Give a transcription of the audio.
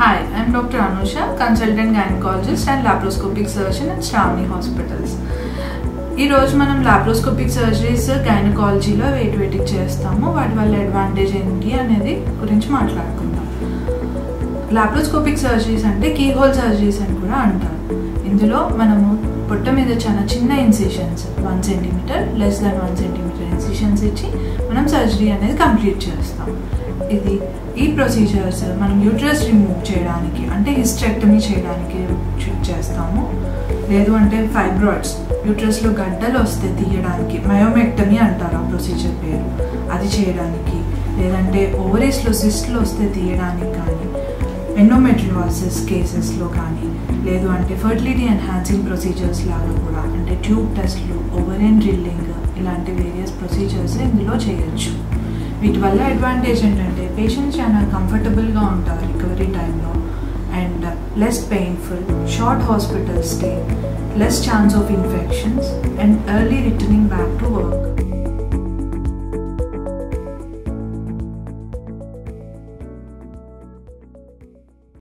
Hi, I'm Dr. Anusha, consultant gynecologist and laparoscopic surgeon at Shravani Hospitals. ఈ రోజు మనం laparoscopic surgeries గైనకాలజీలో వేటికి చేస్తాము, వాటి వల్ల అడ్వాంటేజ్ ఏంటి అనేది గురించి మాట్లాడుకుందాం. లాప్రోస్కోపిక్ సర్జరీస్ అంటే కీ హోల్ సర్జరీస్ అని కూడా అంటారు. ఇందులో మనము పొట్ట మీద చాలా చిన్న incisions 1 centimetre less than 1 centimetre incisions ఇచ్చి మనం సర్జరీ అనేది కంప్లీట్ చేస్తాం. ఈ ప్రొసీజర్స్ మనం యూట్రస్ రిమూవ్ చేయడానికి అంటే హిస్టెక్టమీ చేయడానికి చేస్తాము. లేదు అంటే ఫైబ్రాయిడ్స్ యూట్రస్లో గడ్డలు వస్తే తీయడానికి మయోమెక్టమీ అంటారు ఆ ప్రొసీజర్ పేరు, అది చేయడానికి, లేదంటే ఓవరీస్లో సిస్ట్లు వస్తే తీయడానికి కానీ, ఎండోమెట్రియోసిస్ కేసెస్లో కానీ, లేదు అంటే ఫర్టిలిటీ ఎన్హాన్సింగ్ ప్రొసీజర్స్ లాగా కూడా అంటే ట్యూబ్ టెస్ట్లు, ఓవరియన్ డ్రిల్లింగ్ ఇలాంటి వేరియస్ ప్రొసీజర్స్ ఇందులో చేయొచ్చు. వీటి వల్ల అడ్వాంటేజ్ ఏంటంటే పేషెంట్స్ చాలా కంఫర్టబుల్గా ఉంటారు రికవరీ టైంలో, and less painful, short hospital stay, less chance of infections and early returning back to work.